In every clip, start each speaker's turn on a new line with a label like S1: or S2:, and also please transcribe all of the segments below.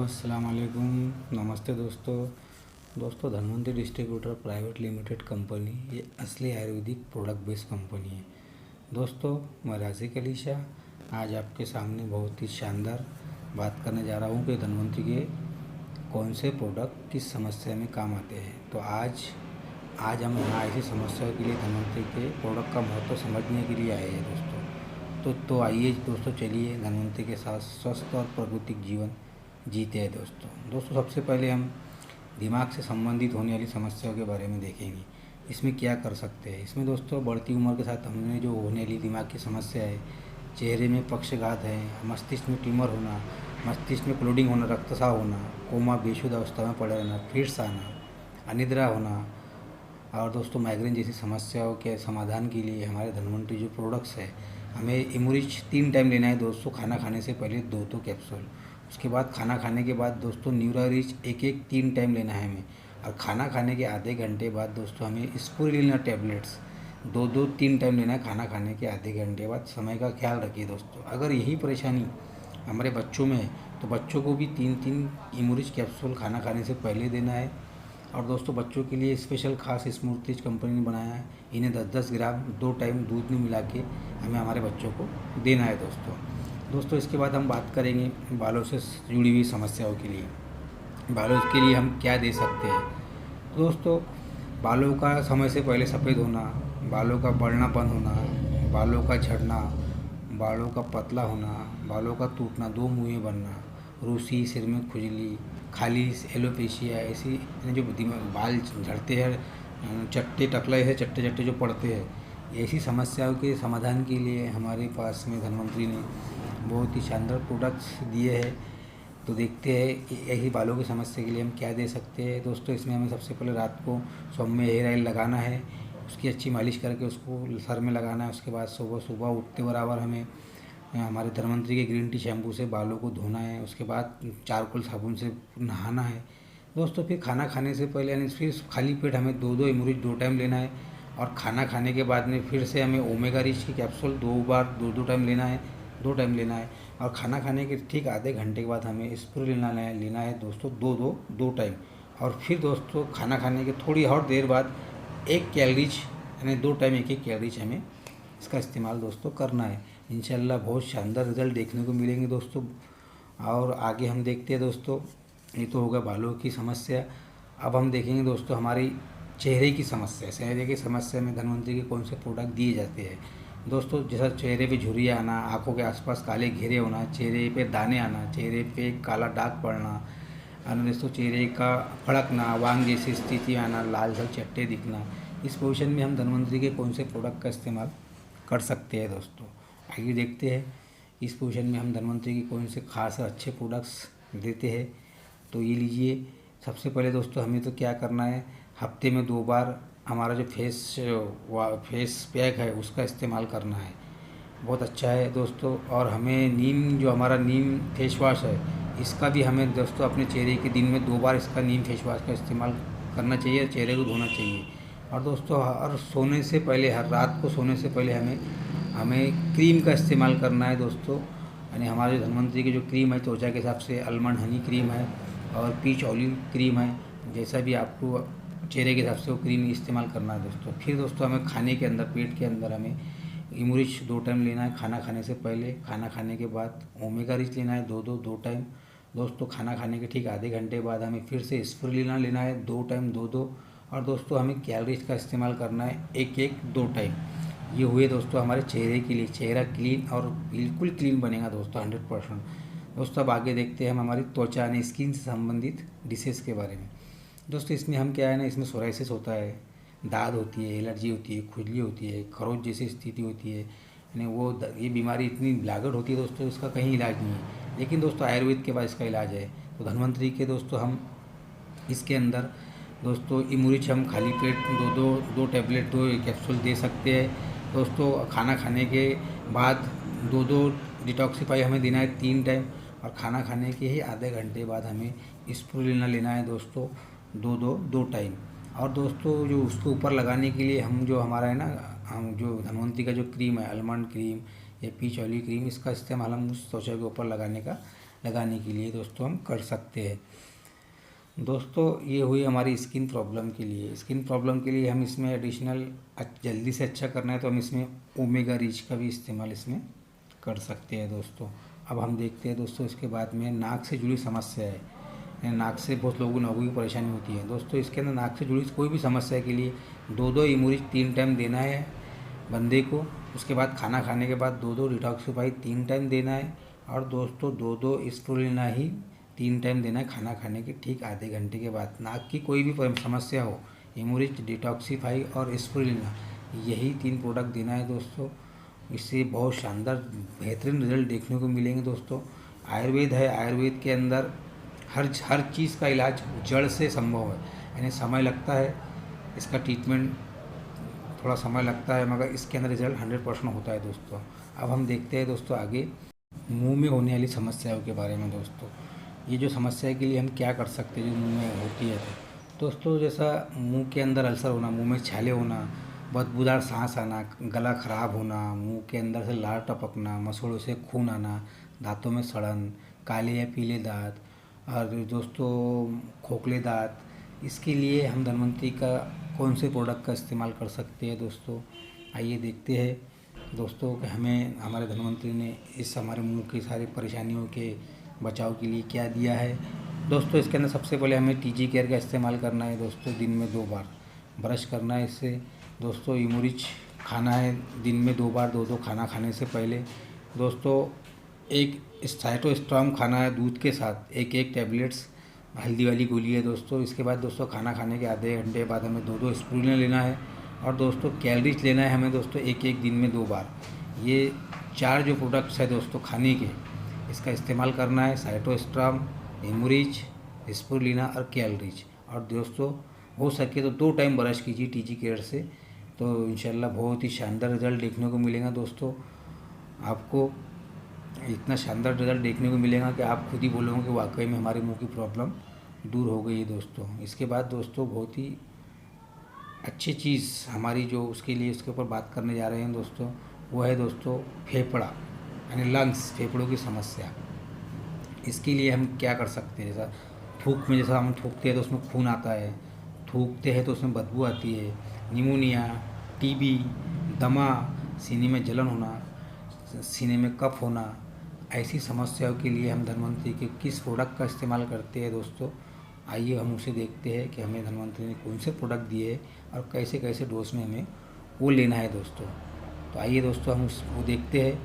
S1: अस्सलाम वालेकुम। नमस्ते दोस्तों Dhanvantari distributor private limited company ये असली आयुर्वेदिक प्रोडक्ट बेस्ड कंपनी है। दोस्तों मैं राज़िक अली शाह आज आपके सामने बहुत ही शानदार बात करने जा रहा हूँ कि धन्वंतरी के कौन से प्रोडक्ट किस समस्या में काम आते हैं। तो आज हम यहाँ ऐसी समस्याओं के लिए धन्वंतरी के प्रोडक्ट का महत्व समझने के लिए आए हैं दोस्तों। तो आइए दोस्तों, चलिए धन्वंतरी के साथ स्वस्थ और प्राकृतिक जीवन जीते हैं दोस्तों। सबसे पहले हम दिमाग से संबंधित होने वाली समस्याओं के बारे में देखेंगे। इसमें क्या कर सकते हैं। इसमें दोस्तों बढ़ती उम्र के साथ हमने जो होने वाली दिमाग की समस्या है, चेहरे में पक्षघात है, मस्तिष्क में ट्यूमर होना, मस्तिष्क में क्लोडिंग होना, रक्तस्राव होना, कोमा बेशुद्ध अवस्था में पड़े रहना, फिट्स आना, अनिद्रा होना और दोस्तों माइग्रेन जैसी समस्याओं के समाधान के लिए हमारे धन्वंतरी जो प्रोडक्ट्स है, हमें इमुरिच 3 टाइम लेना है दोस्तों। खाना खाने से पहले 2 कैप्सूल, उसके बाद खाना खाने के बाद दोस्तों न्यूरारिच 3 टाइम लेना है हमें। और खाना खाने के आधे घंटे बाद दोस्तों हमें स्पुरुलिना टैबलेट्स 3 टाइम लेना है खाना खाने के आधे घंटे बाद। समय का ख्याल रखिए दोस्तों। अगर यही परेशानी हमारे बच्चों में है तो बच्चों को भी 3 इमुरिच कैप्सूल खाना खाने से पहले देना है। और दोस्तों बच्चों के लिए स्पेशल खास स्मूर्तिज कंपनी ने बनाया है। इन्हें 10-10 ग्राम 2 टाइम दूध में मिला के हमें हमारे बच्चों को देना है दोस्तों। इसके बाद हम बात करेंगे बालों से जुड़ी हुई समस्याओं के लिए। बालों के लिए हम क्या दे सकते हैं दोस्तों। बालों का समय से पहले सफ़ेद होना, बालों का बढ़ना बंद होना, बालों का झड़ना, बालों का पतला होना, बालों का टूटना, 2 मुँहें बनना, रूसी, सिर में खुजली, खाली एलोपेशिया, ऐसी जो बाल झड़ते हैं, चट्टे टकले है, चट्टे जो पड़ते हैं, ऐसी समस्याओं के समाधान के लिए हमारे पास में धन्वंतरी ने बहुत ही शानदार प्रोडक्ट्स दिए हैं। तो देखते हैं यही बालों की समस्या के लिए हम क्या दे सकते हैं दोस्तों। इसमें हमें सबसे पहले रात को सौम्य हेयर ऑयल लगाना है, उसकी अच्छी मालिश करके उसको सर में लगाना है। उसके बाद सुबह उठते बराबर हमें हमारे धन्वंतरी के ग्रीन टी शैम्पू से बालों को धोना है। उसके बाद चारकोल साबुन से नहाना है दोस्तों। फिर खाना खाने से पहले यानी फिर खाली पेट हमें 2 इमुरिच 2 टाइम लेना है। और खाना खाने के बाद में फिर से हमें ओमेगा रिच की कैप्सूल 2 टाइम लेना है, 2 टाइम लेना है। और खाना खाने के ठीक आधे घंटे के बाद हमें स्पुरुलिना लेना है दोस्तों, 2 टाइम। और फिर दोस्तों खाना खाने के थोड़ी और देर बाद 1 कैलोरीज यानी 2 टाइम 1 कैलोरीज हमें इसका इस्तेमाल दोस्तों करना है। इंशाल्लाह बहुत शानदार रिज़ल्ट देखने को मिलेंगे दोस्तों। और आगे हम देखते हैं दोस्तों, ये तो होगा बालों की समस्या। अब हम देखेंगे दोस्तों हमारी चेहरे की समस्या में धन्वंतरी के कौन से प्रोडक्ट दिए जाते हैं दोस्तों। जैसा चेहरे पे झुर्रियाँ आना, आँखों के आसपास काले घेरे होना, चेहरे पे दाने आना, चेहरे पे काला दाग पड़ना, और दोस्तों चेहरे का फड़कना, वांग जैसी स्थिति आना, लाल चट्टे दिखना, इस पोजीशन में हम धन्वंतरी के कौन से प्रोडक्ट का इस्तेमाल कर सकते हैं दोस्तों। आइए देखते हैं इस पोजीशन में हम धन्वंतरी के कौन से खास और अच्छे प्रोडक्ट्स देते हैं। तो ये लीजिए, सबसे पहले दोस्तों हमें तो क्या करना है, हफ्ते में 2 बार हमारा जो फेस पैक है उसका इस्तेमाल करना है, बहुत अच्छा है दोस्तों। और हमें जो हमारा नीम फेस वॉश है, इसका भी हमें दोस्तों अपने चेहरे के दिन में 2 बार इसका नीम फेस वॉश का इस्तेमाल करना चाहिए, चेहरे को धोना चाहिए। और दोस्तों हर रात को सोने से पहले हमें क्रीम का इस्तेमाल करना है दोस्तों। यानी हमारे धन्वंतरी की जो क्रीम है त्वचा के हिसाब से आलमंड हनी क्रीम है और पीच ऑलिव क्रीम है, जैसा भी आपको चेहरे के हिसाब से वो क्रीम इस्तेमाल करना है दोस्तों। फिर दोस्तों हमें खाने के अंदर, पेट के अंदर हमें इमुरिच 2 टाइम लेना है खाना खाने से पहले। खाना खाने के बाद ओमेगा रिच लेना है 2 टाइम दोस्तों। खाना खाने के ठीक आधे घंटे बाद हमें फिर से स्पुरुलिना लेना है 2 टाइम 2। और दोस्तों हमें कैलोरीज का इस्तेमाल करना है 2 टाइम। ये हुए दोस्तों हमारे चेहरे के लिए, चेहरा क्लीन और बिल्कुल क्लीन बनेगा दोस्तों 100%। दोस्तों अब आगे देखते हैं हम हमारी त्वचा यानी स्किन से संबंधित डिसीज़ के बारे में दोस्तों। इसमें हम क्या है ना, इसमें सोराइसिस होता है, दाद होती है, एलर्जी होती है, खुजली होती है, खरोच जैसी स्थिति होती है। यानी ये बीमारी इतनी लागत होती है दोस्तों, इसका कहीं इलाज नहीं है। लेकिन दोस्तों आयुर्वेद के बाद इसका इलाज है। तो धन्वंतरी के दोस्तों हम इसके अंदर दोस्तों इमुरिच हम खाली पेट 2 टैबलेट 2 कैप्सूल दे सकते हैं दोस्तों। खाना खाने के बाद 2 डिटॉक्सिफाई हमें देना है 3 टाइम। और खाना खाने के ही आधे घंटे बाद हमें स्पुरुलिना लेना है दोस्तों 2 टाइम। और दोस्तों जो उसके ऊपर लगाने के लिए हम जो हमारा है ना, हम जो धन्वंतरी का जो क्रीम है आलमंड क्रीम या पीच ऑलिव क्रीम, इसका इस्तेमाल हम उस त्वचा के ऊपर लगाने का लगाने के लिए दोस्तों हम कर सकते हैं। दोस्तों ये हुई हमारी स्किन प्रॉब्लम के लिए। स्किन प्रॉब्लम के लिए हम इसमें एडिशनल जल्दी से अच्छा करना है तो हम इसमें ओमेगा रिच का भी इस्तेमाल इसमें कर सकते हैं दोस्तों। अब हम देखते हैं दोस्तों इसके बाद में नाक से जुड़ी समस्या है। नाक से बहुत लोगों की परेशानी होती है दोस्तों। इसके अंदर नाक से जुड़ी कोई भी समस्या के लिए 2-2 इमोरिच 3 टाइम देना है बंदे को। उसके बाद खाना खाने के बाद 2-2 डिटॉक्सिफाई 3 टाइम देना है। और दोस्तों 2-2 स्प्रुलिना ही 3 टाइम देना है खाना खाने के ठीक आधे घंटे के बाद। नाक की कोई भी समस्या हो, इमोरिच, डिटॉक्सिफाई और स्प्रुलिना, यही 3 प्रोडक्ट देना है दोस्तों। इससे बहुत शानदार बेहतरीन रिजल्ट देखने को मिलेंगे दोस्तों। आयुर्वेद है, आयुर्वेद के अंदर हर चीज़ का इलाज जड़ से संभव है, यानी समय लगता है इसका ट्रीटमेंट, थोड़ा समय लगता है, मगर इसके अंदर रिजल्ट 100% होता है दोस्तों। अब हम देखते हैं दोस्तों आगे मुंह में होने वाली समस्याओं के बारे में दोस्तों। ये जो समस्या के लिए हम क्या कर सकते हैं जो मुंह में होती है दोस्तों, जैसा मुंह के अंदर अल्सर होना, मुंह में छाले होना, बदबूदार सांस आना, गला खराब होना, मुंह के अंदर से लार टपकना, मसूड़ों से खून आना, दांतों में सड़न, काले या पीले दांत और दोस्तों खोखले दांत, इसके लिए हम धन्वंतरी का कौन से प्रोडक्ट का इस्तेमाल कर सकते हैं दोस्तों। आइए देखते हैं दोस्तों कि हमें हमारे धन्वंतरी ने इस हमारे मुंह की सारी परेशानियों के बचाव के लिए क्या दिया है दोस्तों। इसके अंदर सबसे पहले हमें टीजी केयर का इस्तेमाल करना है दोस्तों। दिन में 2 बार ब्रश करना है इससे दोस्तों। इमोरिच खाना है दिन में 2 बार, 2-2 खाना खाने से पहले दोस्तों। एक साइटोस्ट्राम खाना है दूध के साथ, 1-1 टैबलेट्स हल्दी वाली गोली है दोस्तों। इसके बाद दोस्तों खाना खाने के आधे घंटे बाद हमें 2-2 स्प्रूलिन लेना है। और दोस्तों कैलोरीज लेना है हमें दोस्तों 1-1 दिन में 2 बार। ये 4 जो प्रोडक्ट्स है दोस्तों खाने के, इसका इस्तेमाल करना है। साइटोस्ट्राम, इमोरिच, स्प्रुलिना और कैलोरीज। और दोस्तों हो सके तो 2 टाइम ब्रश कीजिए टीजी केयर से, तो इंशाल्लाह बहुत ही शानदार रिज़ल्ट देखने को मिलेगा दोस्तों। आपको इतना शानदार रिज़ल्ट देखने को मिलेगा कि आप खुद ही बोलोगे कि वाकई में हमारे मुंह की प्रॉब्लम दूर हो गई है दोस्तों। इसके बाद दोस्तों बहुत ही अच्छी चीज़ हमारी जो उसके लिए उसके ऊपर बात करने जा रहे हैं दोस्तों, वो है दोस्तों फेफड़ा यानी लंग्स, फेफड़ों की समस्या। इसके लिए हम क्या कर सकते हैं, जैसा थूक में, जैसा हम थूकते हैं तो उसमें खून आता है, थूकते हैं तो उसमें बदबू आती है, निमोनिया, टीबी, दमा, सीने में जलन होना, सीने में कफ होना, ऐसी समस्याओं के लिए हम धन्वंतरी के किस प्रोडक्ट का इस्तेमाल करते हैं दोस्तों। आइए हम उसे देखते हैं कि हमें धन्वंतरी ने कौन से प्रोडक्ट दिए और कैसे कैसे डोज में हमें वो लेना है दोस्तों। तो आइए दोस्तों हम वो देखते हैं।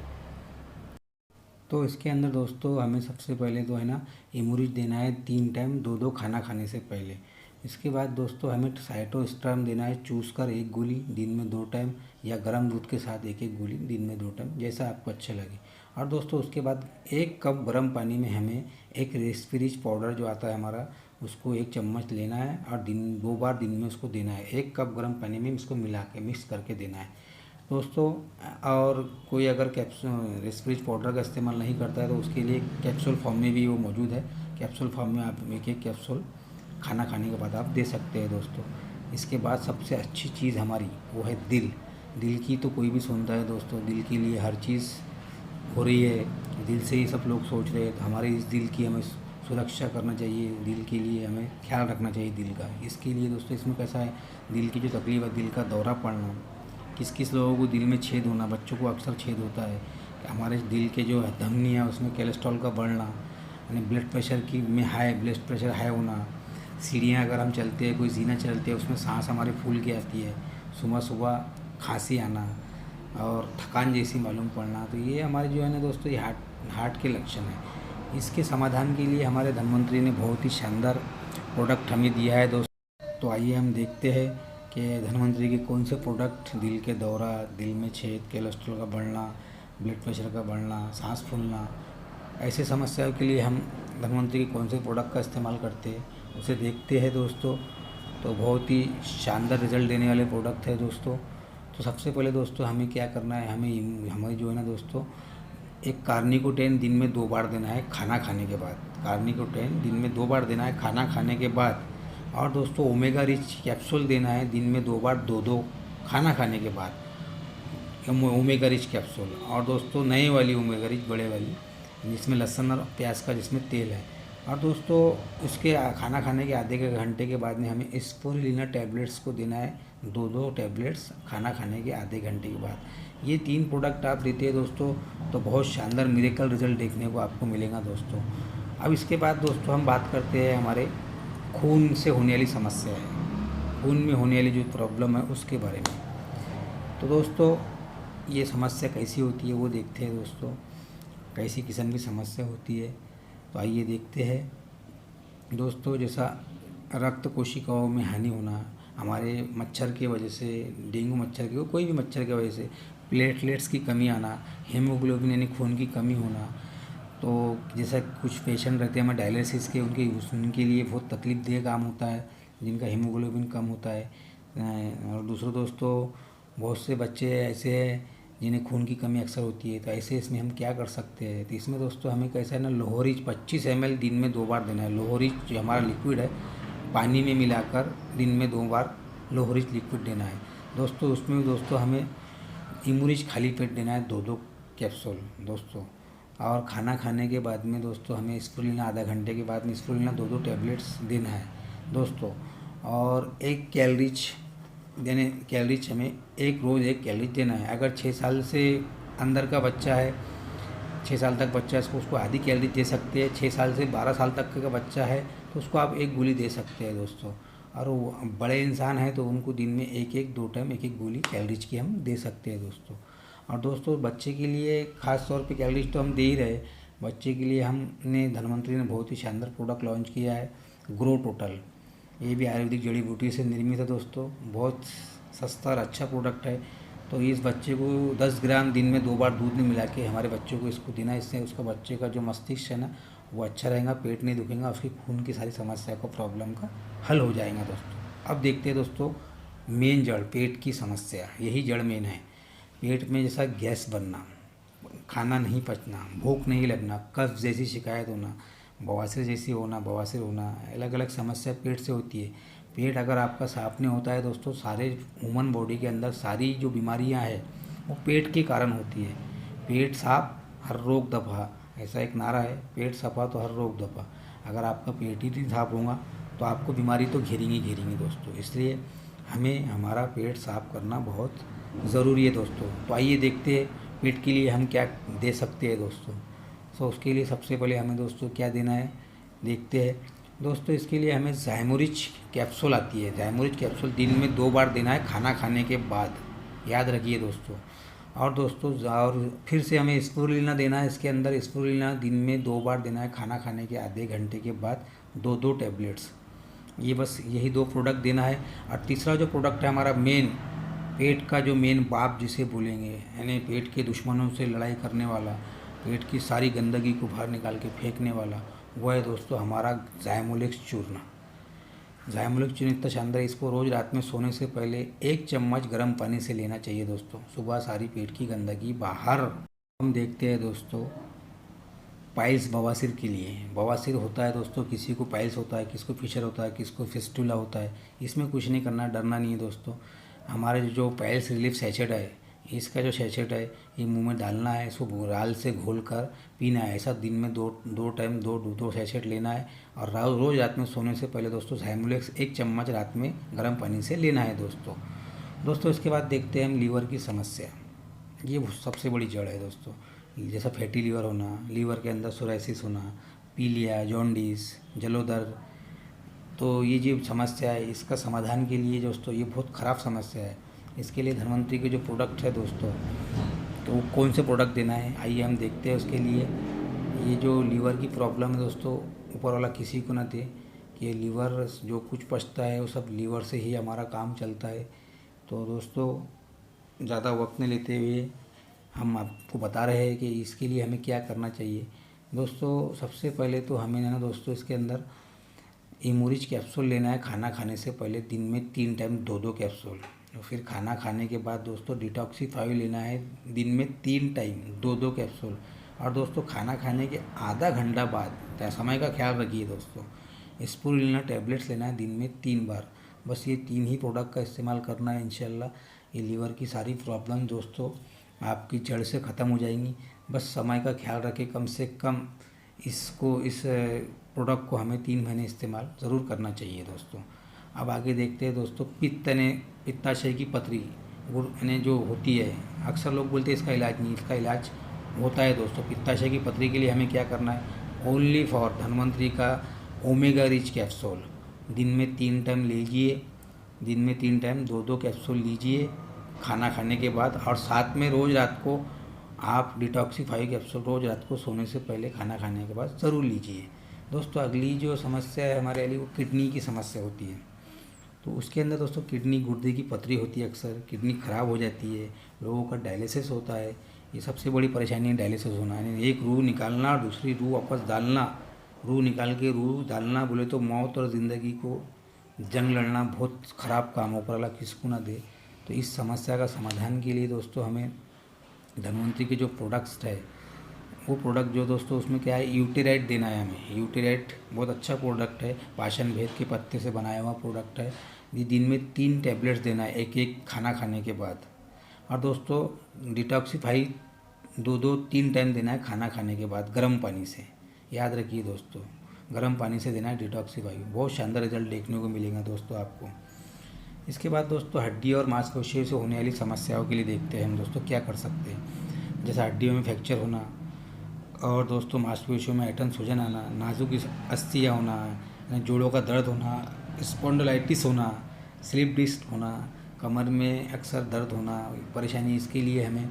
S1: तो इसके अंदर दोस्तों हमें सबसे पहले तो है ना इमोरिच देना है 3 टाइम 2-2 खाना खाने से पहले। इसके बाद दोस्तों हमें साइटोस्ट्राम देना है चूस कर 1 गोली दिन में 2 टाइम, या गर्म दूध के साथ 1-1 गोली दिन में 2 टाइम, जैसा आपको अच्छा लगे। और दोस्तों उसके बाद 1 कप गर्म पानी में हमें एक रेस्पिरिज पाउडर जो आता है हमारा, उसको 1 चम्मच लेना है और 2 बार दिन में उसको देना है। 1 कप गर्म पानी में इसको मिला के मिक्स करके देना है दोस्तों। और कोई अगर रेस्पिरिज पाउडर का इस्तेमाल नहीं करता है तो उसके लिए कैप्सूल फॉर्म में भी वो मौजूद है। कैप्सूल फॉर्म में आप 1-1 कैप्सूल खाना खाने के बाद आप दे सकते हैं दोस्तों। इसके बाद सबसे अच्छी चीज़ हमारी वो है दिल। दिल की तो कोई भी सुनता है दोस्तों, दिल के लिए हर चीज़ हो रही है, दिल से ही सब लोग सोच रहे हैं। तो हमारे इस दिल की हमें सुरक्षा करना चाहिए, दिल के लिए हमें ख्याल रखना चाहिए दिल का। इसके लिए दोस्तों इसमें कैसा है, दिल की जो तकलीफ है, दिल का दौरा पड़ना, किस किस लोगों को दिल में छेद होना, बच्चों को अक्सर छेद होता है। हमारे दिल के जो धमनी है उसमें कोलेस्ट्रॉल का बढ़ना, यानी ब्लड प्रेशर की में ब्लड प्रेशर हाई होना, सीढ़ियाँ अगर हम चलते हैं, कोई जीना चलते हैं उसमें सांस हमारी फूल के आती है, सुबह सुबह खांसी आना और थकान जैसी मालूम पड़ना, तो ये हमारे जो है ना दोस्तों ये हार्ट के लक्षण है। इसके समाधान के लिए हमारे धन्वंतरी ने बहुत ही शानदार प्रोडक्ट हमें दिया है दोस्तों। तो आइए हम देखते हैं कि धन्वंतरी के कौन से प्रोडक्ट दिल के दौरा, दिल में छेद, कोलेस्ट्रॉल का बढ़ना, ब्लड प्रेशर का बढ़ना, सांस फूलना, ऐसे समस्याओं के लिए हम धन्वंतरी के कौन से प्रोडक्ट का इस्तेमाल करते हैं उसे देखते हैं दोस्तों। तो बहुत ही शानदार रिजल्ट देने वाले प्रोडक्ट है दोस्तों। तो सबसे पहले दोस्तों हमें क्या करना है, हमें जो है ना दोस्तों एक कार्निकोटेन दिन में 2 बार देना है खाना खाने के बाद। कार्निकोटेन दिन में 2 बार देना है खाना खाने के बाद। और दोस्तों ओमेगा रिच कैप्सूल देना है दिन में 2 बार 2-2 खाना खाने के बाद, ओमेगा रिच कैप्सूल। और दोस्तों नए वाली ओमेगा रिच बड़े वाली जिसमें लहसुन और प्याज का जिसमें तेल है। और दोस्तों इसके खाना खाने के आधे के घंटे के बाद में हमें स्पिरुलिना टैबलेट्स को देना है, 2 टैबलेट्स खाना खाने के आधे घंटे के बाद। ये 3 प्रोडक्ट आप देते हैं दोस्तों तो बहुत शानदार मिरेकल रिजल्ट देखने को आपको मिलेगा दोस्तों। अब इसके बाद दोस्तों हम बात करते हैं हमारे खून से होने वाली समस्या है, खून में होने वाली जो प्रॉब्लम है उसके बारे में। तो दोस्तों ये समस्या कैसी होती है वो देखते हैं दोस्तों, कैसी किस्म की समस्या होती है। तो आइए देखते हैं दोस्तों। जैसा रक्त कोशिकाओं में हानि होना, हमारे मच्छर की वजह से, डेंगू मच्छर की, कोई भी मच्छर की वजह से प्लेटलेट्स की कमी आना, हीमोग्लोबिन यानी खून की कमी होना। तो जैसा कुछ पेशेंट रहते हैं हमें डायलिसिस के, उनके लिए बहुत तकलीफदेह काम होता है जिनका हीमोग्लोबिन कम होता है। और दूसरों दोस्तों बहुत से बच्चे ऐसे हैं जिन्हें खून की कमी अक्सर होती है। तो ऐसे इसमें हम क्या कर सकते हैं? तो इसमें दोस्तों हमें कैसा है ना, लोहरिच 25 ml दिन में 2 बार देना है। लोहरिच जो हमारा लिक्विड है पानी में मिलाकर दिन में 2 बार लोहरिच लिक्विड देना है दोस्तों। उसमें दोस्तों हमें इमुरिच खाली पेट देना है 2 कैप्सूल दोस्तों। और खाना खाने के बाद में दोस्तों हमें स्पिरुलिना आधा घंटे के बाद में स्पिरुलिना 2 टैबलेट्स देना है दोस्तों। और 1 कैलरीज हमें रोज़ 1 कैलरीज देना है। अगर 6 साल से अंदर का बच्चा है, 6 साल तक बच्चा है, उसको आधी कैलरीज दे सकते हैं। 6 साल से 12 साल तक का बच्चा है तो उसको आप 1 गोली दे सकते हैं दोस्तों। और वो बड़े इंसान हैं तो उनको दिन में 2 टाइम 1 गोली कैलरीज की हम दे सकते हैं दोस्तों। और दोस्तों बच्चे के लिए ख़ास तौर पे कैलरीज तो हम दे ही रहे। बच्चे के लिए हमने धन्वंतरी ने बहुत ही शानदार प्रोडक्ट लॉन्च किया है, ग्रो टोटल। ये भी आयुर्वेदिक जड़ी बूटी से निर्मित है दोस्तों, बहुत सस्ता और अच्छा प्रोडक्ट है। तो इस बच्चे को 10 ग्राम दिन में 2 बार दूध में मिला के हमारे बच्चों को इसको देना। इससे उसका बच्चे का जो मस्तिष्क है ना वो अच्छा रहेगा, पेट नहीं दुखेगा, उसकी खून की सारी समस्या का प्रॉब्लम का हल हो जाएगा दोस्तों। अब देखते हैं दोस्तों मेन जड़, पेट की समस्या, यही जड़ मेन है। पेट में जैसा गैस बनना, खाना नहीं पचना, भूख नहीं लगना, कब्ज जैसी शिकायत होना, बवासीर होना, अलग अलग समस्या पेट से होती है। पेट अगर आपका साफ नहीं होता है दोस्तों, सारे ह्यूमन बॉडी के अंदर सारी जो बीमारियां हैं वो पेट के कारण होती है। पेट साफ हर रोग दफा, ऐसा एक नारा है, पेट सफा तो हर रोग दफा। अगर आपका पेट ही नहीं साफ होगा तो आपको बीमारी तो घेरेंगी दोस्तों। इसलिए हमें हमारा पेट साफ करना बहुत ज़रूरी है दोस्तों। तो आइए देखते हैं पेट के लिए हम क्या दे सकते हैं दोस्तों। तो उसके लिए सबसे पहले हमें दोस्तों क्या देना है देखते हैं दोस्तों। इसके लिए हमें ज़ाइमोरिच कैप्सूल आती है, ज़ाइमोरिच कैप्सूल दिन में 2 बार देना है खाना खाने के बाद, याद रखिए दोस्तों। और दोस्तों और फिर से हमें स्पिरुलिना देना है। इसके अंदर स्पिरुलिना दिन में 2 बार देना है खाना खाने के आधे घंटे के बाद, 2 टैबलेट्स। ये बस यही 2 प्रोडक्ट देना है। और तीसरा जो प्रोडक्ट है हमारा मेन, पेट का जो मेन बाप जिसे बोलेंगे, यानी पेट के दुश्मनों से लड़ाई करने वाला, पेट की सारी गंदगी को बाहर निकाल के फेंकने वाला, वो है दोस्तों हमारा ज़ाइमोलिक्स चूर्ण। ज़ाइमोलिक्स चूर्ण इतना शानदार, इसको रोज़ रात में सोने से पहले 1 चम्मच गर्म पानी से लेना चाहिए दोस्तों। सुबह सारी पेट की गंदगी बाहर। हम देखते हैं दोस्तों पाइल्स, बवासीर के लिए। बवासीर होता है दोस्तों, किसी को पाइल्स होता है, किसको फिशर होता है, किसको फिस्टुला होता है। इसमें कुछ नहीं करना, डरना नहीं है दोस्तों। हमारे जो पाइल्स रिलीफ सैचेट है, इसका जो सैचेट है ये मुंह में डालना है, इसको राल से घोल कर पीना है। ऐसा दिन में 2 टाइम 2 सैचेट लेना है। और रोज़ रात में सोने से पहले दोस्तों ज़ाइमोलिक्स 1 चम्मच रात में गर्म पानी से लेना है दोस्तों। इसके बाद देखते हैं हम लीवर की समस्या। ये सबसे बड़ी जड़ है दोस्तों। जैसा फैटी लीवर होना, लीवर के अंदर सोराइसिस होना, पीलिया, जॉन्डिस, जलोदर। तो ये जो समस्या है इसका समाधान के लिए दोस्तों ये बहुत ख़राब समस्या है। इसके लिए धन्वंतरी के जो प्रोडक्ट है दोस्तों, तो वो कौन से प्रोडक्ट देना है आइए हम देखते हैं। उसके लिए ये जो लीवर की प्रॉब्लम है दोस्तों, ऊपर वाला किसी को ना दे कि लीवर जो कुछ पचता है वो सब लीवर से ही हमारा काम चलता है। तो दोस्तों ज़्यादा वक्त नहीं लेते हुए हम आपको बता रहे हैं कि इसके लिए हमें क्या करना चाहिए दोस्तों। सबसे पहले तो हमें ना दोस्तों इसके अंदर इमुरिच कैप्सूल लेना है खाना खाने से पहले, दिन में 3 टाइम 2 कैप्सूल। तो फिर खाना खाने के बाद दोस्तों डिटॉक्सीफाई लेना है दिन में 3 टाइम 2 कैप्सूल। और दोस्तों खाना खाने के आधा घंटा बाद, समय का ख्याल रखिए दोस्तों, स्पिरुलिना टैबलेट्स लेना है दिन में 3 बार। बस ये 3 ही प्रोडक्ट का इस्तेमाल करना है। इंशाल्लाह ये लीवर की सारी प्रॉब्लम दोस्तों आपकी जड़ से ख़त्म हो जाएंगी। बस समय का ख्याल रखें, कम से कम इस प्रोडक्ट को हमें 3 महीने इस्तेमाल ज़रूर करना चाहिए दोस्तों। अब आगे देखते हैं दोस्तों, पित्ताशय की पथरी गुड़ यानी जो होती है, अक्सर लोग बोलते हैं इसका इलाज नहीं, इसका इलाज होता है दोस्तों। पित्ताशय की पथरी के लिए हमें क्या करना है, ओनली फॉर धन्वंतरी का ओमेगा रिच कैप्सूल दिन में 3 टाइम लीजिए, दिन में 3 टाइम 2-2 कैप्सूल लीजिए खाना खाने के बाद, और साथ में रोज़ रात को आप डिटॉक्सीफाई कैप्सूल रोज़ रात को सोने से पहले खाना खाने के बाद ज़रूर लीजिए दोस्तों। अगली जो समस्या है हमारे लिए वो किडनी की समस्या होती है। तो उसके अंदर दोस्तों किडनी, गुर्दे की पथरी होती है, अक्सर किडनी ख़राब हो जाती है, लोगों का डायलिसिस होता है। ये सबसे बड़ी परेशानी है डायलिसिस होना, यानी एक रूह निकालना और दूसरी रूह वापस डालना, रूह निकाल के रूह डालना, बोले तो मौत और ज़िंदगी को जंग लड़ना बहुत ख़राब काम हो, ऊपर वाला किसको ना दे। तो इस समस्या का समाधान के लिए दोस्तों हमें धन्वंतरी के जो प्रोडक्ट्स है, वो प्रोडक्ट जो दोस्तों उसमें क्या है, यूटीराइट देना है हमें। यूटीराइट बहुत अच्छा प्रोडक्ट है, पाषाण भेद के पत्ते से बनाया हुआ प्रोडक्ट है। ये दिन में 3 टैबलेट्स देना है, एक एक खाना खाने के बाद। और दोस्तों डिटॉक्सीफाई 2-2-3 टाइम देना है खाना खाने के बाद गर्म पानी से। याद रखिए दोस्तों, गर्म पानी से देना है डिटॉक्सीफाई। बहुत शानदार रिजल्ट देखने को मिलेगा दोस्तों आपको। इसके बाद दोस्तों हड्डी और मांसपेशियों से होने वाली समस्याओं के लिए देखते हैं हम दोस्तों क्या कर सकते हैं। जैसे हड्डियों में फ्रैक्चर होना, और दोस्तों मांसपेशियों में ऐंठन सूजन आना, नाजुक अस्थियाँ होना, जोड़ों का दर्द होना, स्पॉन्डिलाइटिस होना, स्लिप डिस्क होना, कमर में अक्सर दर्द होना, परेशानी। इसके लिए हमें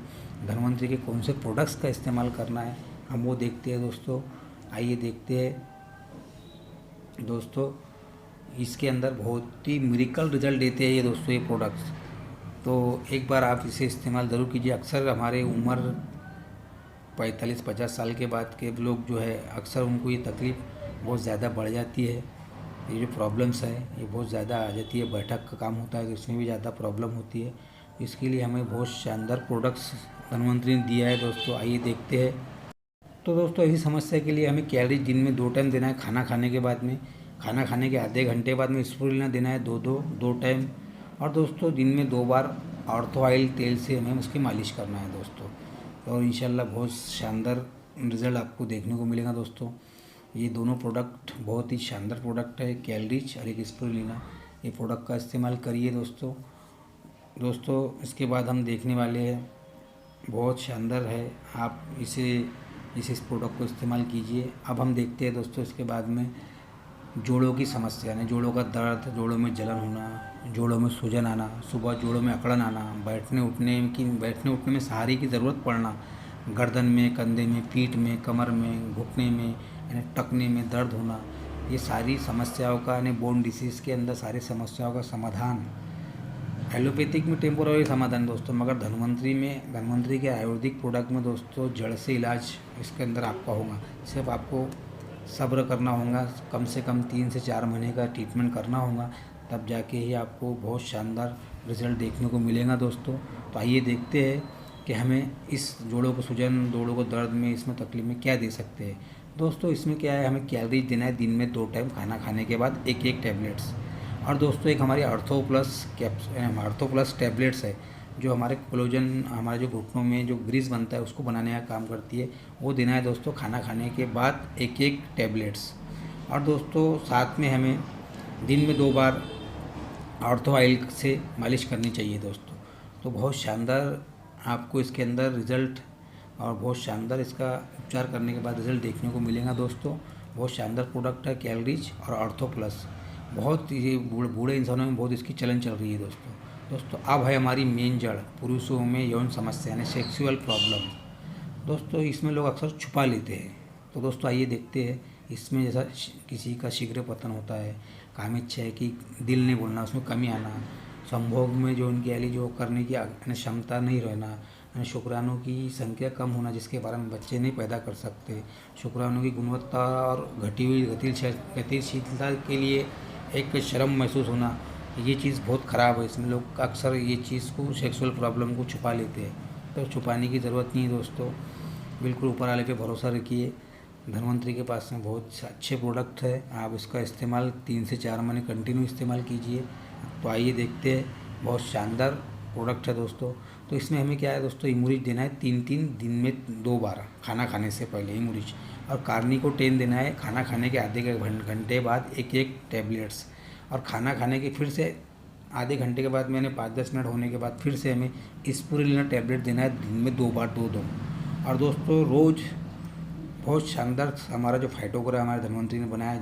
S1: धन्वंतरी के कौन से प्रोडक्ट्स का इस्तेमाल करना है हम वो देखते हैं दोस्तों। आइए देखते हैं दोस्तों, इसके अंदर बहुत ही मिरेकल रिजल्ट देते हैं ये दोस्तों ये प्रोडक्ट्स। तो एक बार आप इसे इस्तेमाल ज़रूर कीजिए। अक्सर हमारे उम्र 45-50 साल के बाद के लोग जो है, अक्सर उनको ये तकलीफ़ बहुत ज़्यादा बढ़ जाती है। ये जो प्रॉब्लम्स है ये बहुत ज़्यादा आ जाती है, बैठक का काम होता है तो इसमें भी ज़्यादा प्रॉब्लम होती है। इसके लिए हमें बहुत शानदार प्रोडक्ट्स धन्वंतरी ने दिया है दोस्तों। आइए देखते हैं। तो दोस्तों इसी समस्या के लिए हमें कैलोरी दिन में 2 टाइम देना है खाना खाने के बाद में, खाना खाने के आधे घंटे बाद में स्पिरुलिना देना है 2 टाइम। और दोस्तों दिन में 2 बार ऑर्थो ऑयल तेल से हमें उसकी मालिश करना है दोस्तों। और इंशाल्लाह बहुत शानदार रिज़ल्ट आपको देखने को मिलेगा दोस्तों। ये दोनों प्रोडक्ट बहुत ही शानदार प्रोडक्ट है, कैलरिच और एक स्पिरुलिना। ये प्रोडक्ट का इस्तेमाल करिए दोस्तों। इसके बाद हम देखने वाले हैं, बहुत शानदार है, आप इस प्रोडक्ट को इस्तेमाल कीजिए। अब हम देखते हैं दोस्तों इसके बाद में जोड़ों की समस्या, यानी जोड़ों का दर्द, जोड़ों में जलन होना, जोड़ों में सूजन आना, सुबह जोड़ों में अकड़न आना, बैठने उठने में सहारे की ज़रूरत पड़ना, गर्दन में, कंधे में, पीठ में, कमर में, घुटने में, यानी टखने में दर्द होना, ये सारी समस्याओं का, यानी बोन डिसीज़ के अंदर सारी समस्याओं का समाधान एलोपैथिक में टेम्पोररी समाधान दोस्तों, मगर धन्वंतरी के आयुर्वेदिक प्रोडक्ट में दोस्तों जड़ से इलाज इसके अंदर आपका होगा। सिर्फ आपको सब्र करना होगा, कम से कम 3 से 4 महीने का ट्रीटमेंट करना होगा, तब जाके ही आपको बहुत शानदार रिजल्ट देखने को मिलेगा दोस्तों। तो आइए देखते हैं कि हमें इस जोड़ों को सूजन, जोड़ों को दर्द में, इसमें तकलीफ में क्या दे सकते हैं दोस्तों। इसमें क्या है, हमें कैलोरी देना है दिन में 2 टाइम खाना खाने के बाद एक टैबलेट्स। और दोस्तों एक हमारी आर्थो प्लस टैबलेट्स है, जो हमारे कोलेजन, हमारे जो घुटनों में जो ग्रीस बनता है उसको बनाने का काम करती है, वो देना है दोस्तों खाना खाने के बाद एक टैबलेट्स। और दोस्तों साथ में हमें दिन में 2 बार ऑर्थो ऑयल से मालिश करनी चाहिए दोस्तों। तो बहुत शानदार आपको इसके अंदर रिज़ल्ट, और बहुत शानदार इसका उपचार करने के बाद रिज़ल्ट देखने को मिलेगा दोस्तों। बहुत शानदार प्रोडक्ट है कैलरिच और ऑर्थो प्लस। बहुत ये बूढ़े इंसानों में बहुत इसकी चलन चल रही है दोस्तों। अब है हमारी मेन जड़, पुरुषों में यौन समस्या यानी सेक्सुअल प्रॉब्लम दोस्तों। इसमें लोग अक्सर छुपा लेते हैं। तो दोस्तों आइए देखते हैं, इसमें जैसा किसी का शीघ्र पतन होता है, कामिच्छा है कि दिल नहीं बोलना, उसमें कमी आना, संभोग में जो उनकी यानी जो करने की क्षमता नहीं रहना, शुक्राणु की संख्या कम होना, जिसके बारे में बच्चे नहीं पैदा कर सकते, शुक्राणु की गुणवत्ता और घटी हुई गतिशीलता के लिए एक शर्म महसूस होना, ये चीज़ बहुत ख़राब है। इसमें लोग अक्सर ये चीज़ को, सेक्सुअल प्रॉब्लम को छुपा लेते हैं। तो छुपाने की ज़रूरत नहीं है दोस्तों, बिल्कुल ऊपर वाले पे भरोसा रखिए। धन्वंतरी के पास में बहुत अच्छे प्रोडक्ट है, आप इसका इस्तेमाल 3 से 4 महीने कंटिन्यू इस्तेमाल कीजिए। तो आइए देखते हैं बहुत शानदार प्रोडक्ट है दोस्तों। तो इसमें हमें क्या है दोस्तों, इमूरिज देना है 3-3 दिन में 2 बार खाना खाने से पहले इमूरिज, और कार्निकोटेन देना है खाना खाने के आधे घंटे बाद 1-1 टैबलेट्स, और खाना खाने के फिर से आधे घंटे के बाद मैंने 5-10 मिनट होने के बाद फिर से हमें स्पूरिलिना टैबलेट देना है दिन में 2 बार 2-2। और दोस्तों रोज़ बहुत शानदार हमारा जो फाइटोग्रा हमारे धन्वंतरी ने बनाया,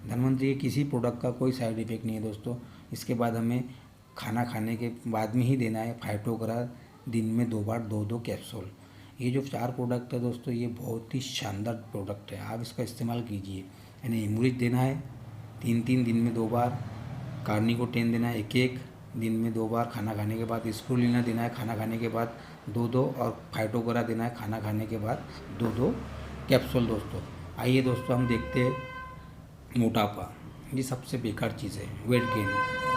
S1: धन्वंतरी के किसी प्रोडक्ट का कोई साइड इफेक्ट नहीं है दोस्तों। इसके बाद हमें खाना खाने के बाद में ही देना है फाइटोग्रा दिन में 2 बार 2-2 कैप्सूल। ये जो 4 प्रोडक्ट है दोस्तों, ये बहुत ही शानदार प्रोडक्ट है, आप इसका इस्तेमाल कीजिए। यानी इमूरिज देना है 3-3 दिन में 2 बार, कार्निकोटेन देना है 1-1 दिन में 2 बार खाना खाने के बाद, स्पूरुलिना देना है खाना खाने के बाद 2-2, और फाइटोग्रा देना है खाना खाने के बाद 2-2 कैप्सूल दोस्तों। आइए दोस्तों हम देखते हैं मोटापा, ये सबसे बेकार चीज़ है, वेट गेन,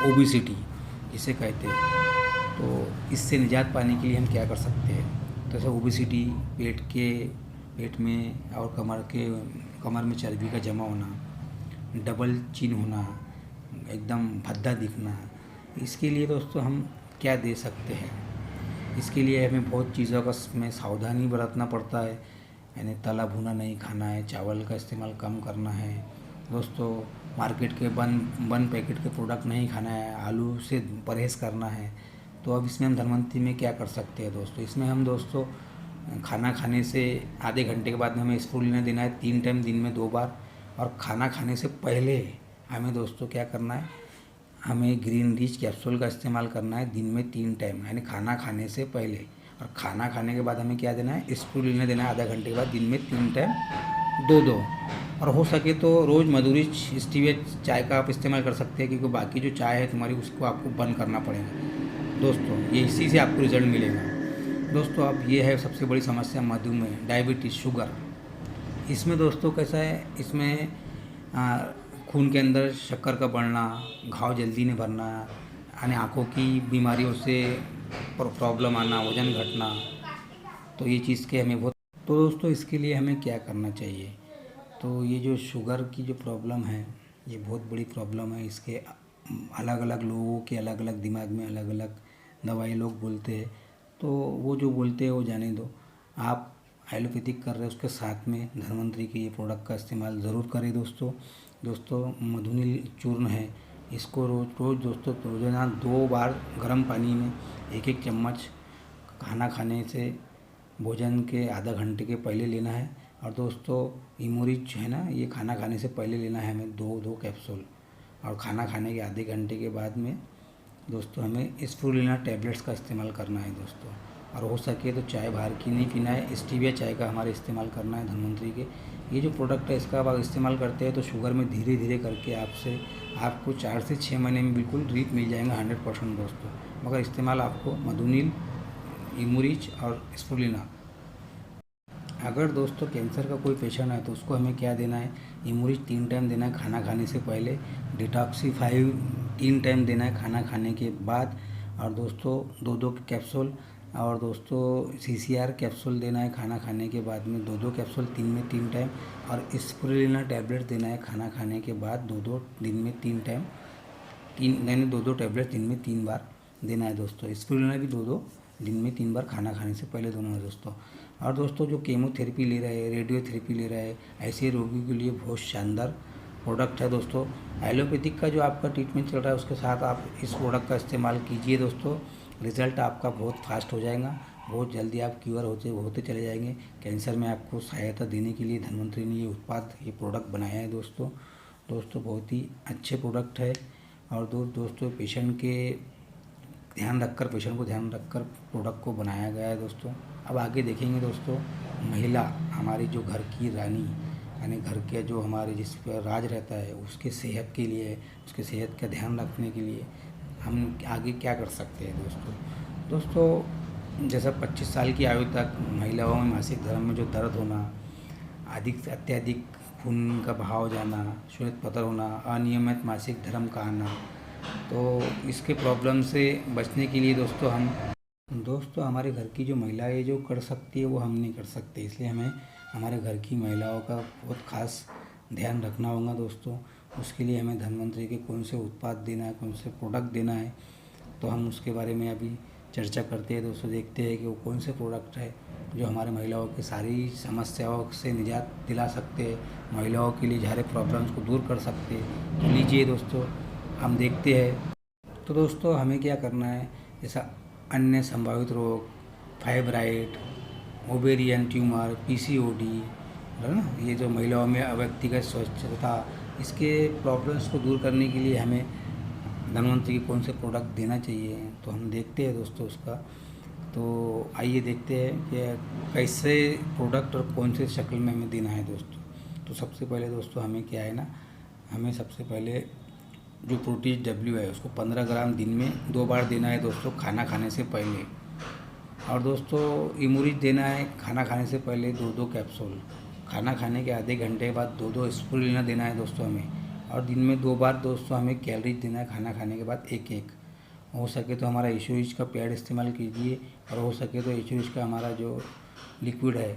S1: ओबिसिटी इसे कहते हैं। तो इससे निजात पाने के लिए हम क्या कर सकते हैं, तो जैसे ओबिसिटी, पेट में और कमर में चर्बी का जमा होना, डबल चिन होना, एकदम भद्दा दिखना, इसके लिए दोस्तों हम क्या दे सकते हैं। इसके लिए हमें बहुत चीज़ों का में सावधानी बरतना पड़ता है। यानी तला भुना नहीं खाना है, चावल का इस्तेमाल कम करना है दोस्तों, मार्केट के बन पैकेट के प्रोडक्ट नहीं खाना है, आलू से परहेज़ करना है। तो अब इसमें हम धन्वंतरी में क्या कर सकते हैं दोस्तों, इसमें हम दोस्तों खाना खाने से आधे घंटे के बाद हमें स्पूरुलिना देना है 3 टाइम दिन में 2 बार, और खाना खाने से पहले हमें दोस्तों क्या करना है, हमें ग्रीन रिच कैप्सूल का इस्तेमाल करना है दिन में 3 टाइम, यानी खाना खाने से पहले। और खाना खाने के बाद हमें क्या देना है, स्पूरुलिना देना है आधा घंटे के बाद दिन में 3 टाइम 2-2। और हो सके तो रोज़ मधुरी स्टीविया चाय का आप इस्तेमाल कर सकते हैं, क्योंकि बाकी जो चाय है तुम्हारी उसको आपको बंद करना पड़ेगा दोस्तों, ये इसी से आपको रिजल्ट मिलेगा दोस्तों। अब ये है सबसे बड़ी समस्या, मधुमेह, डायबिटीज़, शुगर। इसमें दोस्तों कैसा है, इसमें खून के अंदर शक्कर का बढ़ना, घाव जल्दी नहीं भरना, यानी आँखों की बीमारियों से प्रॉब्लम आना, वज़न घटना, तो ये चीज़ के हमें बहुत। तो दोस्तों इसके लिए हमें क्या करना चाहिए, तो ये जो शुगर की जो प्रॉब्लम है, ये बहुत बड़ी प्रॉब्लम है। इसके अलग अलग लोगों के अलग अलग दिमाग में अलग अलग दवाई लोग बोलते हैं, तो वो जो बोलते हैं वो जाने दो। आप एलोपैथिक कर रहे हैं, उसके साथ में धन्वंतरी के ये प्रोडक्ट का इस्तेमाल ज़रूर करें दोस्तों। मधुनील चूर्ण है, इसको रोज़ दोस्तों रोज़ाना 2 बार गर्म पानी में 1-1 चम्मच खाना खाने से भोजन के आधा घंटे के पहले लेना है। और दोस्तों इमूरिज है ना, ये खाना खाने से पहले लेना है हमें 2-2 कैप्सूल, और खाना खाने के आधे घंटे के बाद में दोस्तों हमें स्पूरुलिना टैबलेट्स का इस्तेमाल करना है दोस्तों। और हो सके तो चाय बाहर की नहीं पीना है, स्टीविया चाय का हमारे इस्तेमाल करना है धन्वंतरी के। ये जो प्रोडक्ट है इसका आप इस्तेमाल करते हैं तो शुगर में धीरे धीरे करके आपको 4 से 6 महीने में बिल्कुल रिलीफ मिल जाएगा 100% दोस्तों। मगर इस्तेमाल आपको मधुनील, इमूरिज और स्पूरुलिना। अगर दोस्तों कैंसर का कोई पेशेंट है तो उसको हमें क्या देना है, इमूरिज 3 टाइम देना है खाना खाने से पहले, डिटॉक्सिफाई 3 टाइम देना है खाना खाने के बाद, और दोस्तों 2-2 कैप्सूल, और दोस्तों CCR कैप्सूल देना है खाना खाने के बाद में 2-2 कैप्सूल दिन में 3 टाइम, और स्पूरुलिना टैबलेट देना है खाना खाने के बाद 2-2 दिन में 3 टाइम, यानी 2-2 टैबलेट दिन में 3 बार देना है दोस्तों। स्पूरुलिना भी 2-2 दिन में 3 बार खाना खाने से पहले दोनों है दोस्तों। और दोस्तों जो केमोथेरेपी ले रहे हैं, रेडियोथेरेपी ले रहे हैं, ऐसे रोगियों के लिए बहुत शानदार प्रोडक्ट है दोस्तों। एलोपैथिक का जो आपका ट्रीटमेंट चल रहा है उसके साथ आप इस प्रोडक्ट का इस्तेमाल कीजिए दोस्तों, रिज़ल्ट आपका बहुत फास्ट हो जाएगा, बहुत जल्दी आप क्योर होते चले जाएंगे। कैंसर में आपको सहायता देने के लिए धन्वंतरी ने ये प्रोडक्ट बनाया है दोस्तों। बहुत ही अच्छे प्रोडक्ट है, और दोस्तों पेशेंट को ध्यान रखकर प्रोडक्ट को बनाया गया है दोस्तों। अब आगे देखेंगे दोस्तों, महिला हमारी जो घर की रानी, यानी घर के जो हमारे जिस पर राज रहता है, उसके सेहत के लिए, उसके सेहत का ध्यान रखने के लिए हम आगे क्या कर सकते हैं दोस्तों। जैसा 25 साल की आयु तक महिलाओं में मासिक धर्म में जो दर्द होना, अत्यधिक खून का बहाव जाना, श्वेत पत्र होना, अनियमित मासिक धर्म का आना, तो इसके प्रॉब्लम से बचने के लिए दोस्तों हमारे घर की जो महिलाएं जो कर सकती है वो हम नहीं कर सकते, इसलिए हमें हमारे घर की महिलाओं का बहुत खास ध्यान रखना होगा दोस्तों। उसके लिए हमें धन्वंतरी के कौन से उत्पाद देना है, कौन से प्रोडक्ट देना है, तो हम उसके बारे में अभी चर्चा करते हैं दोस्तों, देखते हैं कि वो कौन से प्रोडक्ट है जो हमारे महिलाओं की सारी समस्याओं से निजात दिला सकते हैं, महिलाओं के लिए सारे प्रॉब्लम्स को दूर कर सकते हैं। तो लीजिए दोस्तों, हम देखते हैं। तो दोस्तों हमें क्या करना है, जैसा अन्य संभावित रोग, फाइब्राइड, ओवेरियन ट्यूमर, पीसीओडी है ना, ये जो महिलाओं में अव्यक्तिगत स्वच्छता, इसके प्रॉब्लम्स को दूर करने के लिए हमें धनवंतरी के कौन से प्रोडक्ट देना चाहिए, तो हम देखते हैं दोस्तों उसका। तो आइए देखते हैं कि कैसे प्रोडक्ट और कौन से शक्ल में हमें देना है दोस्तों। तो सबसे पहले दोस्तों हमें क्या है ना, हमें सबसे पहले जो प्रोटीज डब्ल्यू है उसको 15 ग्राम दिन में 2 बार देना है दोस्तों, खाना खाने से पहले। और दोस्तों इमूरिज देना है खाना खाने से पहले 2-2 कैप्सूल, खाना खाने के आधे घंटे के बाद 2-2 स्पूलिना देना है दोस्तों हमें। और दिन में 2 बार दोस्तों हमें कैलोरीज देना है, खाना खाने के बाद 1-1। हो सके तो हमारा एशोरिज का पैड इस्तेमाल कीजिए, और हो सके तो एशोरिज का हमारा जो लिक्विड है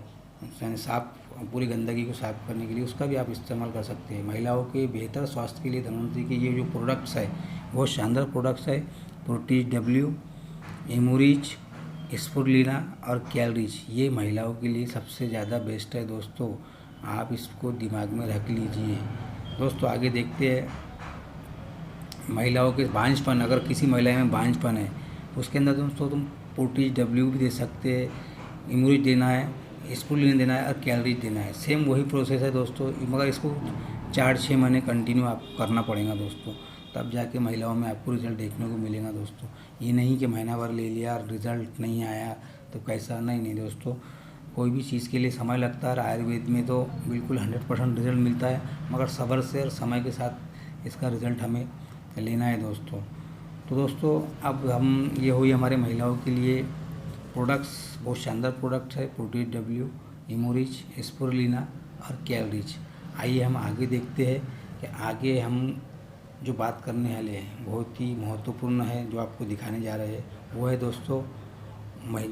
S1: यानी साफ, पूरी गंदगी को साफ करने के लिए उसका भी आप इस्तेमाल कर सकते हैं। महिलाओं के बेहतर स्वास्थ्य के लिए धनवंतरी के ये जो प्रोडक्ट्स है वो शानदार प्रोडक्ट्स है। प्रोटीज डब्ल्यू, इमूरिज, स्पुरलिना और कैलरीज, ये महिलाओं के लिए सबसे ज़्यादा बेस्ट है दोस्तों, आप इसको दिमाग में रख लीजिए। दोस्तों आगे देखते हैं, महिलाओं के बांझपन, अगर किसी महिला में बांझपन है उसके अंदर दोस्तों तुम प्रोटीज डब्ल्यू भी दे सकते हैं, इमूरिज देना है, स्पुरलिना देना है और कैलरीज देना है। सेम वही प्रोसेस है दोस्तों, मगर इसको 4-6 महीने कंटिन्यू आपको करना पड़ेगा दोस्तों, तब जाके महिलाओं में आपको रिजल्ट देखने को मिलेगा दोस्तों। ये नहीं कि महीना भर ले लिया और रिजल्ट नहीं आया तो कैसा, नहीं दोस्तों, कोई भी चीज़ के लिए समय लगता है। आयुर्वेद में तो बिल्कुल 100% रिजल्ट मिलता है, मगर सब्र से और समय के साथ इसका रिजल्ट हमें लेना है दोस्तों। तो दोस्तों अब हम, ये हुई हमारे महिलाओं के लिए प्रोडक्ट्स, बहुत शानदार प्रोडक्ट है प्रोटीज डब्ल्यू, इमूरिज, स्पुरलिना और कैलरीज। आइए हम आगे देखते हैं कि आगे हम जो बात करने वाले हैं बहुत ही महत्वपूर्ण है, जो आपको दिखाने जा रहे हैं वो है दोस्तों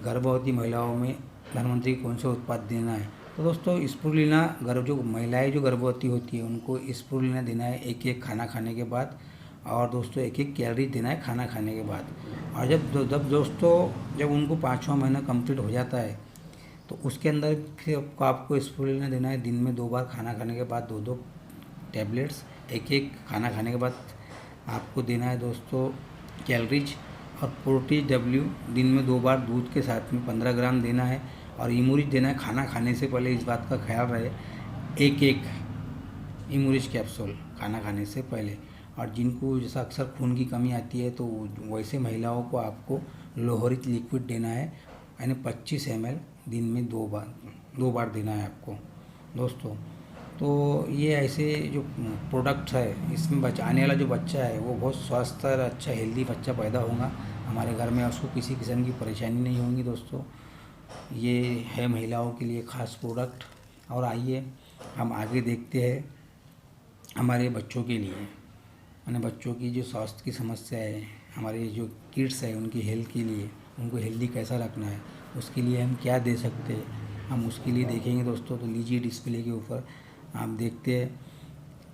S1: गर्भवती महिलाओं में धनवंतरी कौन से उत्पाद देना है। तो दोस्तों स्पुरलिना, जो महिलाएं जो गर्भवती होती है उनको स्पुरलिना देना है 1-1 खाना खाने के बाद, और दोस्तों 1-1 कैलोरी देना है खाना खाने के बाद। और जब दोस्तों जब उनको 5वां महीना कंप्लीट हो जाता है तो उसके अंदर फिर आपको स्पुरलिना देना है दिन में 2 बार, खाना खाने के बाद 2-2 टैबलेट्स, 1-1 खाना खाने के बाद आपको देना है दोस्तों कैलरीज। और प्रोटीज डब्ल्यू दिन में 2 बार दूध के साथ में 15 ग्राम देना है, और इमूरिज देना है खाना खाने से पहले। इस बात का ख्याल रहे 1-1 इमूरिज कैप्सूल खाना खाने से पहले। और जिनको जैसा अक्सर खून की कमी आती है तो वैसे महिलाओं को आपको लोहरित लिक्विड देना है, यानी 25 ml दिन में 2 बार देना है आपको दोस्तों। तो ये ऐसे जो प्रोडक्ट्स है, इसमें आने वाला जो बच्चा है वो बहुत स्वस्थ और अच्छा हेल्दी बच्चा पैदा होगा हमारे घर में, उसको किसी किस्म की परेशानी नहीं होगी दोस्तों। ये है महिलाओं के लिए ख़ास प्रोडक्ट। और आइए हम आगे देखते हैं हमारे बच्चों के लिए, यानी बच्चों की जो स्वास्थ्य की समस्या है, हमारे जो किड्स है उनकी हेल्थ के लिए, उनको हेल्दी कैसा रखना है, उसके लिए हम क्या दे सकते हैं, हम उसके लिए देखेंगे दोस्तों। तो लीजिए डिस्प्ले के ऊपर आप देखते हैं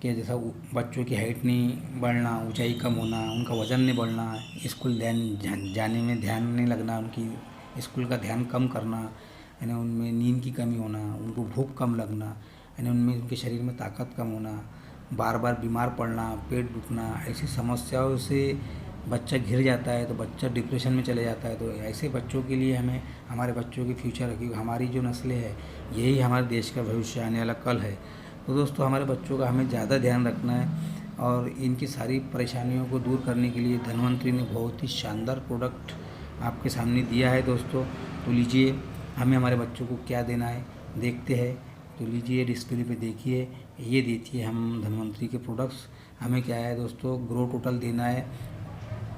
S1: कि जैसा बच्चों की हाइट नहीं बढ़ना, ऊंचाई कम होना, उनका वज़न नहीं बढ़ना, स्कूल जाने में ध्यान नहीं लगना, उनकी स्कूल का ध्यान कम करना, यानी उनमें नींद की कमी होना, उनको भूख कम लगना, यानी उनमें उनके शरीर में ताकत कम होना, बार बार बीमार पड़ना, पेट दुखना, ऐसी समस्याओं से बच्चा घिर जाता है तो बच्चा डिप्रेशन में चले जाता है। तो ऐसे बच्चों के लिए हमें हमारे बच्चों की फ्यूचर, क्योंकि हमारी जो नस्लें है यही हमारे देश का भविष्य, आने वाला कल है। तो दोस्तों हमारे बच्चों का हमें ज़्यादा ध्यान रखना है, और इनकी सारी परेशानियों को दूर करने के लिए धनवंतरी ने बहुत ही शानदार प्रोडक्ट आपके सामने दिया है दोस्तों। तो लीजिए हमें हमारे बच्चों को क्या देना है देखते हैं। तो लीजिए डिस्प्ले पे देखिए, ये देखिए हम धनवंतरी के प्रोडक्ट्स। हमें क्या है दोस्तों, ग्रो टोटल देना है,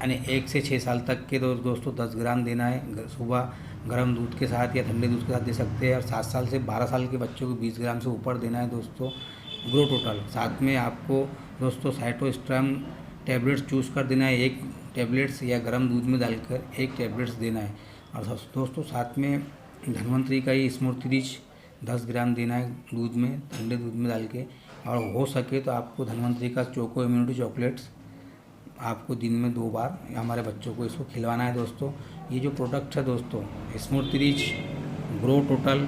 S1: यानी 1 से 6 साल तक के दोस्तों 10 ग्राम देना है, सुबह गर्म दूध के साथ या ठंडे दूध के साथ दे सकते हैं। और 7 साल से 12 साल के बच्चों को 20 ग्राम से ऊपर देना है दोस्तों ग्रो टोटल। साथ में आपको दोस्तों साइटोस्ट्रम टैबलेट्स चूज़ कर देना है, 1 टैबलेट्स या गर्म दूध में डालकर 1 टैबलेट्स देना है। और दोस्तों साथ में धनवंतरी का ही स्मूर्तिरिच 10 ग्राम देना है दूध में, ठंडे दूध में डाल के। और हो सके तो आपको धनवंतरी का चोको इम्यूनिटी चॉकलेट्स आपको दिन में 2 बार हमारे बच्चों को इसको खिलवाना है दोस्तों। ये जो प्रोडक्ट है दोस्तों, स्मूथ रिच, ग्रो टोटल,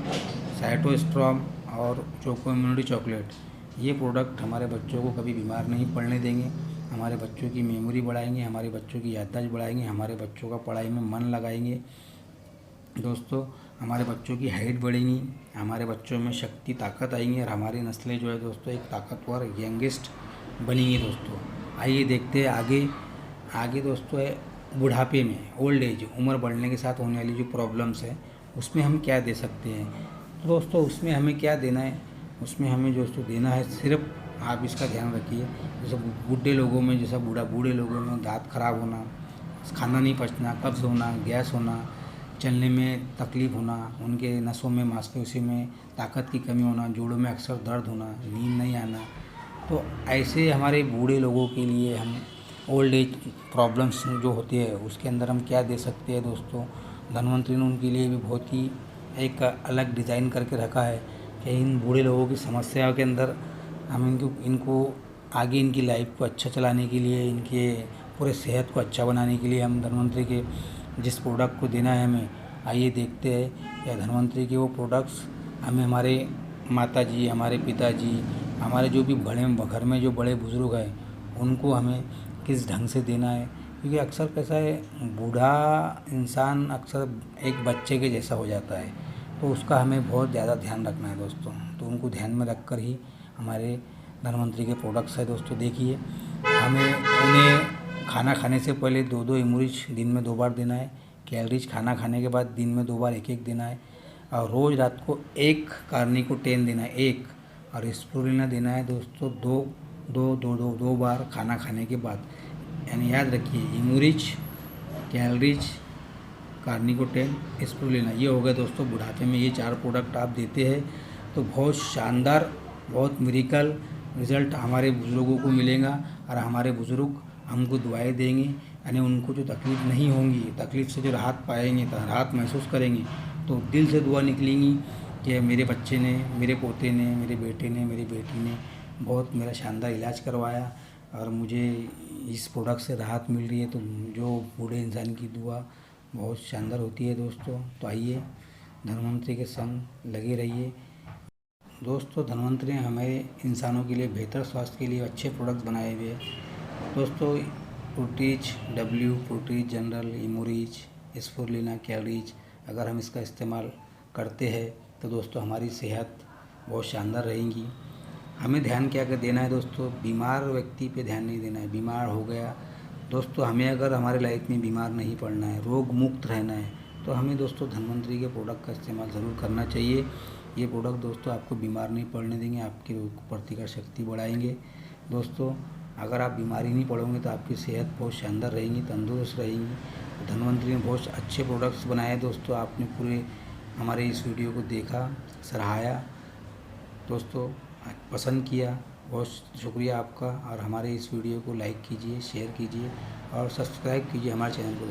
S1: साइटोस्ट्रॉम और चोको इम्यूनिटी चॉकलेट, ये प्रोडक्ट हमारे बच्चों को कभी बीमार नहीं पड़ने देंगे। हमारे बच्चों की मेमोरी बढ़ाएंगे, हमारे बच्चों की याददाश्त बढ़ाएंगे, हमारे बच्चों का पढ़ाई में मन लगाएंगे दोस्तों। हमारे बच्चों की हाइट बढ़ेगी, हमारे बच्चों में शक्ति ताकत आएंगी और हमारी नस्लें जो है दोस्तों एक ताकतवर यंगेस्ट बनेंगी दोस्तों। आइए देखते हैं आगे दोस्तों है बुढ़ापे में, ओल्ड एज, उम्र बढ़ने के साथ होने वाली जो प्रॉब्लम्स है उसमें हम क्या दे सकते हैं। तो दोस्तों उसमें हमें क्या देना है, उसमें हमें दोस्तों देना है, सिर्फ आप इसका ध्यान रखिए। जैसे बूढ़े लोगों में, जैसा बूढ़े लोगों में दांत खराब होना, खाना नहीं पचना, कब्ज़ होना, गैस होना, चलने में तकलीफ़ होना, उनके नसों में मांसपेशियों में ताकत की कमी होना, जोड़ों में अक्सर दर्द होना, नींद नहीं आना, तो ऐसे हमारे बूढ़े लोगों के लिए हम ओल्ड एज प्रॉब्लम्स जो होती है उसके अंदर हम क्या दे सकते हैं दोस्तों। धन्वंतरी ने उनके लिए भी बहुत ही एक अलग डिज़ाइन करके रखा है कि इन बूढ़े लोगों की समस्या के अंदर हम इनको आगे इनकी लाइफ को अच्छा चलाने के लिए, इनके पूरे सेहत को अच्छा बनाने के लिए हम धन्वंतरी के जिस प्रोडक्ट को देना है हमें, आइए देखते हैं या धन्वंतरी के वो प्रोडक्ट्स हमें हमारे माता जी, हमारे पिताजी, हमारे जो भी बड़े घर में जो बड़े बुज़ुर्ग हैं उनको हमें किस ढंग से देना है। क्योंकि अक्सर कैसा है, बूढ़ा इंसान अक्सर एक बच्चे के जैसा हो जाता है, तो उसका हमें बहुत ज़्यादा ध्यान रखना है दोस्तों। तो उनको ध्यान में रख कर ही हमारे धन्वंतरी के प्रोडक्ट्स है दोस्तों। देखिए, हमें उन्हें खाना खाने से पहले 2-2 इमूरिच दिन में 2 बार देना है, कैलरीज खाना खाने के बाद दिन में 2 बार 1-1 देना है, और रोज़ रात को 1 कार्निकोटेन देना है, 1, और स्पिरुलिना देना है दोस्तों 2 बार खाना खाने के बाद। यानी याद रखिए, इमूरिच, कैलरीज, कार्निकोटेन, स्पिरुलिना, ये हो गए दोस्तों। बुढ़ापे में ये 4 प्रोडक्ट आप देते हैं तो बहुत शानदार, बहुत मिरेकल रिज़ल्ट हमारे बुज़ुर्गों को मिलेगा, और हमारे बुज़ुर्ग हमको दुआएं देंगे, यानी उनको जो तकलीफ़ नहीं होंगी, तकलीफ़ से जो राहत पाएंगे, राहत महसूस करेंगे, तो दिल से दुआ निकलेंगी कि मेरे बच्चे ने, मेरे पोते ने, मेरे बेटे ने, मेरी बेटी ने बहुत मेरा शानदार इलाज करवाया और मुझे इस प्रोडक्ट से राहत मिल रही है। तो जो बूढ़े इंसान की दुआ बहुत शानदार होती है दोस्तों। तो आइए धन्वंतरी के संग लगे रहिए दोस्तों। धन्वंतरी ने हमें इंसानों के लिए बेहतर स्वास्थ्य के लिए अच्छे प्रोडक्ट्स बनाए हुए हैं दोस्तों। फ्रूटीज डब्ल्यू, फ्रूटीज जनरल, इमूरिच, स्पिरुलिना, कैलरीज, अगर हम इसका इस्तेमाल करते हैं तो दोस्तों हमारी सेहत बहुत शानदार रहेगी। हमें ध्यान क्या कर देना है दोस्तों, बीमार व्यक्ति पे ध्यान नहीं देना है। बीमार हो गया दोस्तों, हमें अगर हमारे लाइफ में बीमार नहीं पड़ना है, रोग मुक्त रहना है, तो हमें दोस्तों धन्वंतरी के प्रोडक्ट का इस्तेमाल ज़रूर करना चाहिए। ये प्रोडक्ट दोस्तों आपको बीमार नहीं पड़ने देंगे, आपकी रोग प्रतिकार शक्ति बढ़ाएंगे दोस्तों। अगर आप बीमारी नहीं पड़ोगे तो आपकी सेहत बहुत शानदार रहेगी, तंदुरुस्त रहेगी। धन्वंतरी ने बहुत अच्छे प्रोडक्ट्स बनाए दोस्तों। आपने पूरे हमारे इस वीडियो को देखा, सराहाया दोस्तों, पसंद किया, बहुत शुक्रिया आपका। और हमारे इस वीडियो को लाइक कीजिए, शेयर कीजिए और सब्सक्राइब कीजिए हमारे चैनल को।